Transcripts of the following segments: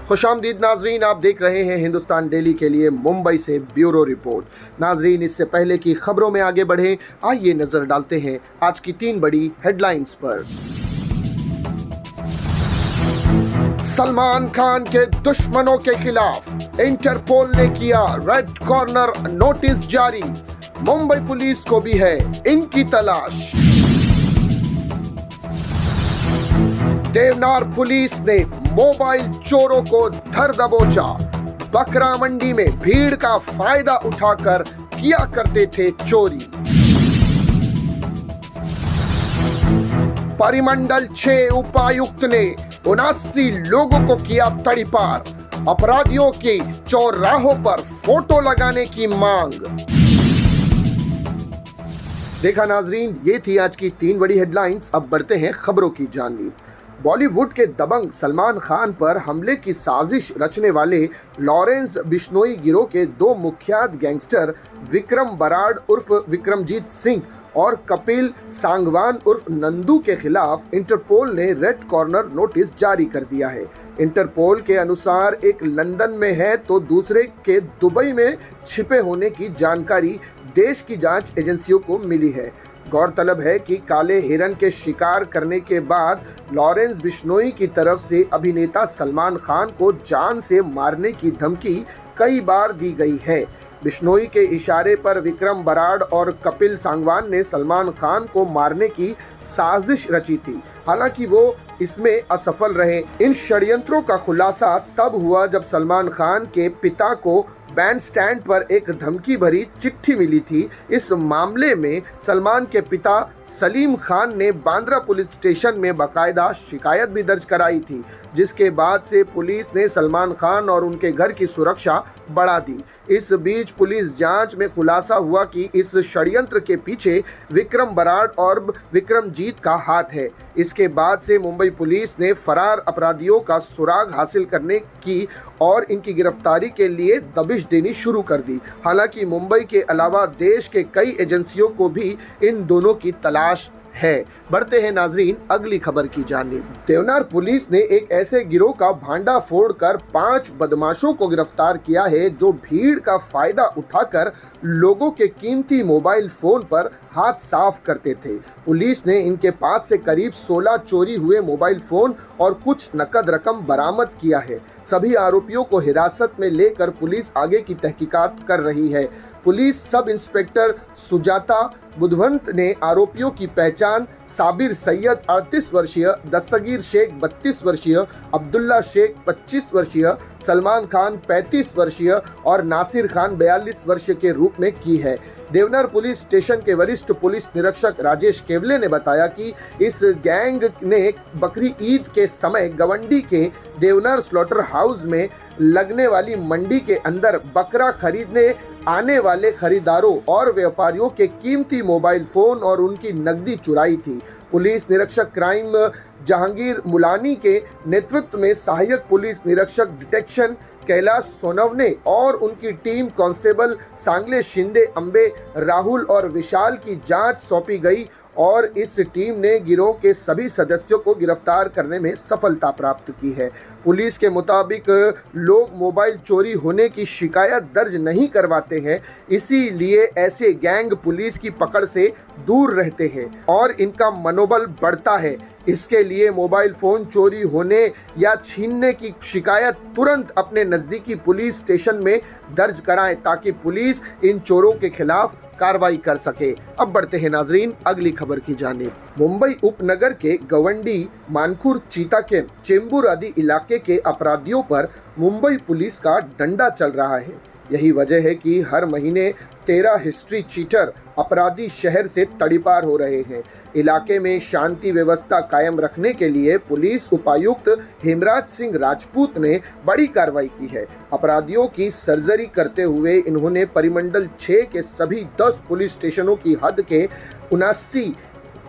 खुशामदीद नाजरीन, आप देख रहे हैं हिंदुस्तान डेली के लिए मुंबई से ब्यूरो रिपोर्ट। नाजरीन, इससे पहले की खबरों में आगे बढ़े, आइए नजर डालते हैं आज की 3 बड़ी हेडलाइंस पर। सलमान खान के दुश्मनों के खिलाफ इंटरपोल ने किया रेड कॉर्नर नोटिस जारी, मुंबई पुलिस को भी है इनकी तलाश। देवनार पुलिस ने मोबाइल चोरों को धर दबोचा, बकरा मंडी में भीड़ का फायदा उठाकर किया करते थे चोरी। परिमंडल 6 उपायुक्त ने 79 लोगों को किया तड़ीपार, अपराधियों की चौराहों पर फोटो लगाने की मांग। देखा नाजरीन, ये थी आज की 3 बड़ी हेडलाइंस। अब बढ़ते हैं खबरों की जानिब। बॉलीवुड के दबंग सलमान खान पर हमले की साजिश रचने वाले लॉरेंस बिश्नोई गिरोह के 2 मुख्यात गैंगस्टर विक्रम बराड़ उर्फ विक्रमजीत सिंह और कपिल सांगवान उर्फ नंदू के खिलाफ इंटरपोल ने रेड कॉर्नर नोटिस जारी कर दिया है। इंटरपोल के अनुसार एक लंदन में है तो दूसरे के दुबई में छिपे होने की जानकारी देश की जांच एजेंसियों को मिली है। गौरतलब है कि काले हिरन के शिकार करने के बाद लॉरेंस बिश्नोई की तरफ से अभिनेता सलमान खान को जान से मारने की धमकी कई बार दी गई है। बिश्नोई के इशारे पर विक्रम बराड़ और कपिल सांगवान ने सलमान खान को मारने की साजिश रची थी, हालांकि वो इसमें असफल रहे। इन षड्यंत्रों का खुलासा तब हुआ जब सलमान खान के पिता को बैंड स्टैंड पर एक धमकी भरी चिट्ठी मिली थी। इस मामले में सलमान के पिता सलीम खान ने बांद्रा पुलिस स्टेशन में बाकायदा शिकायत भी दर्ज कराई थी, जिसके बाद से पुलिस ने सलमान खान और उनके घर की सुरक्षा बढ़ा दी। इस बीच पुलिस जांच में खुलासा हुआ कि इस षड्यंत्र के पीछे विक्रम बराड़ और विक्रमजीत का हाथ है। इसके बाद से मुंबई पुलिस ने फरार अपराधियों का सुराग हासिल करने की और इनकी गिरफ्तारी के लिए दबिश देनी शुरू कर दी। हालांकि मुंबई के अलावा देश के कई एजेंसियों को भी इन दोनों की तलाश है। बढ़ते हैं नाजरीन अगली खबर की जानिब। देवनार पुलिस ने एक ऐसे गिरोह का भांडा फोड़कर 5 बदमाशों को गिरफ्तार किया है जो भीड़ का फायदा उठाकर लोगों के कीमती मोबाइल फोन पर हाथ साफ करते थे। पुलिस ने इनके पास से करीब 16 चोरी हुए मोबाइल फोन और कुछ नकद रकम बरामद किया है। सभी आरोपियों को हिरासत में लेकर पुलिस आगे की तहकीकात कर रही है। Police sub inspector Sujata Budhwant ने आरोपियों की पहचान साबिर सैयद 38 वर्षीय, दस्तगीर शेख 32 वर्षीय, अब्दुल्ला शेख 25 वर्षीय, सलमान खान 35 वर्षीय और नासिर खान 42 वर्ष के रूप में की है। देवनार पुलिस स्टेशन के वरिष्ठ पुलिस निरीक्षक राजेश केवले ने बताया कि इस गैंग ने बकरी ईद के समय गवंडी के देवनार स्लॉटर हाउस में लगने वाली मंडी के अंदर बकरा खरीदने आने वाले खरीदारों और व्यापारियों के कीमती मोबाइल फोन और उनकी नकदी चुराई थी। पुलिस निरीक्षक क्राइम जहांगीर मुलानी के नेतृत्व में सहायक पुलिस निरीक्षक डिटेक्शन कैलाश सोनवने और उनकी टीम कांस्टेबल सांगले शिंदे अंबे राहुल और विशाल की जांच सौंपी गई और इस टीम ने गिरोह के सभी सदस्यों को गिरफ्तार करने में सफलता प्राप्त की है। पुलिस के मुताबिक लोग मोबाइल चोरी होने की शिकायत दर्ज नहीं करवाते हैं, इसीलिए ऐसे गैंग पुलिस की पकड़ से दूर रहते हैं और इनका मनोबल बढ़ता है। इसके लिए मोबाइल फ़ोन चोरी होने या छीनने की शिकायत तुरंत अपने नज़दीकी पुलिस स्टेशन में दर्ज कराएं ताकि पुलिस इन चोरों के खिलाफ कार्रवाई कर सके। अब बढ़ते हैं नाजरीन अगली खबर की जानिब। मुंबई उपनगर के गवंडी, मानखुर, चीता कैंप, चेंबूर आदि इलाके के अपराधियों पर मुंबई पुलिस का डंडा चल रहा है। यही वजह है कि हर महीने 13 हिस्ट्री चीटर अपराधी शहर से तड़ीपार हो रहे हैं। इलाके में शांति व्यवस्था कायम रखने के लिए पुलिस उपायुक्त हेमराज सिंह राजपूत ने बड़ी कार्रवाई की है। अपराधियों की सर्जरी करते हुए इन्होंने परिमंडल 6 के सभी 10 पुलिस स्टेशनों की हद के 79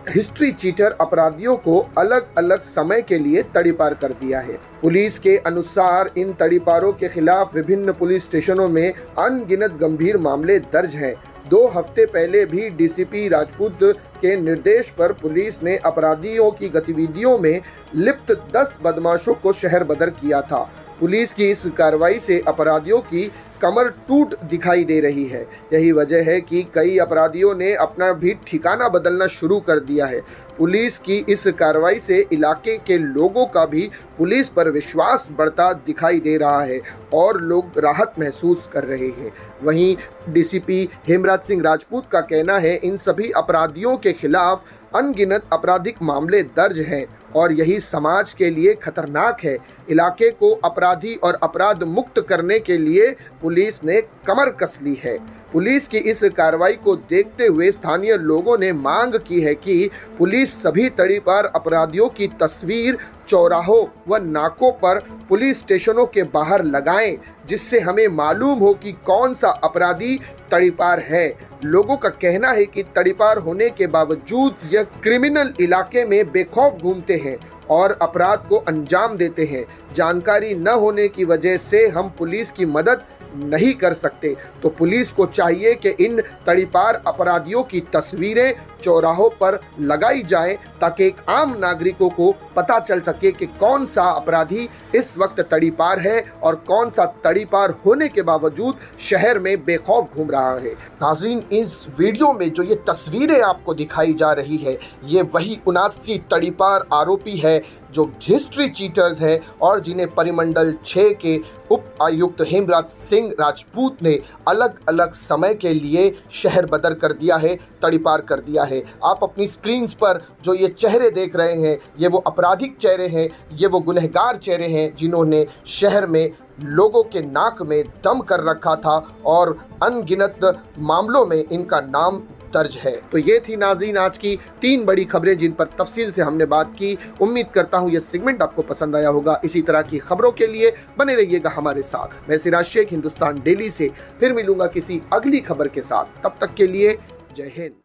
हिस्ट्री चीटर अपराधियों को अलग अलग समय के लिए तड़ीपार कर दिया है। पुलिस के अनुसार इन तड़ीपारों के खिलाफ विभिन्न पुलिस स्टेशनों में अनगिनत गंभीर मामले दर्ज हैं। 2 हफ्ते पहले भी डीसीपी राजपूत के निर्देश पर पुलिस ने अपराधियों की गतिविधियों में लिप्त 10 बदमाशों को शहर बदर किया था। पुलिस की इस कार्रवाई से अपराधियों की कमर टूट दिखाई दे रही है। यही वजह है कि कई अपराधियों ने अपना भी ठिकाना बदलना शुरू कर दिया है। पुलिस की इस कार्रवाई से इलाके के लोगों का भी पुलिस पर विश्वास बढ़ता दिखाई दे रहा है और लोग राहत महसूस कर रहे हैं। वहीं डीसीपी हेमराज सिंह राजपूत का कहना है, इन सभी अपराधियों के खिलाफ अनगिनत आपराधिक मामले दर्ज हैं और यही समाज के लिए खतरनाक है। इलाके को अपराधी और अपराध मुक्त करने के लिए पुलिस ने कमर कस ली है। पुलिस की इस कार्रवाई को देखते हुए स्थानीय लोगों ने मांग की है कि पुलिस सभी तड़ीपार अपराधियों की तस्वीर चौराहों व नाकों पर पुलिस स्टेशनों के बाहर लगाएं, जिससे हमें मालूम हो कि कौन सा अपराधी तड़ीपार है। लोगों का कहना है कि तड़ीपार होने के बावजूद यह क्रिमिनल इलाके में बेखौफ घूमते हैं और अपराध को अंजाम देते हैं। जानकारी न होने की वजह से हम पुलिस की मदद नहीं कर सकते, तो पुलिस को चाहिए कि इन तड़ीपार अपराधियों की तस्वीरें चौराहों पर लगाई जाए ताकि एक आम नागरिकों को पता चल सके कि कौन सा अपराधी इस वक्त तड़ीपार है और कौन सा तड़ीपार होने के बावजूद शहर में बेखौफ घूम रहा है। नाज़रीन, इस वीडियो में जो ये तस्वीरें आपको दिखाई जा रही है, ये वही 79 तड़ीपार आरोपी है जो हिस्ट्री चीटर्स है और जिन्हें परिमंडल 6 के उप आयुक्त हेमराज सिंह राजपूत ने अलग अलग समय के लिए शहर बदर कर दिया है, तड़ीपार कर दिया है। आप अपनी स्क्रीन्स पर जो ये चेहरे देख रहे हैं, ये वो आपराधिक चेहरे हैं, ये वो गुनहगार चेहरे हैं जिन्होंने शहर में लोगों के नाक में दम कर रखा था और अनगिनत मामलों में इनका नाम दर्ज है। तो ये थी नाज़रीन आज की 3 बड़ी खबरें जिन पर तफसील से हमने बात की। उम्मीद करता हूँ ये सेगमेंट आपको पसंद आया होगा। इसी तरह की खबरों के लिए बने रहिएगा हमारे साथ। मैं सिराज शेख, हिंदुस्तान डेली से फिर मिलूंगा किसी अगली खबर के साथ। तब तक के लिए जय हिंद।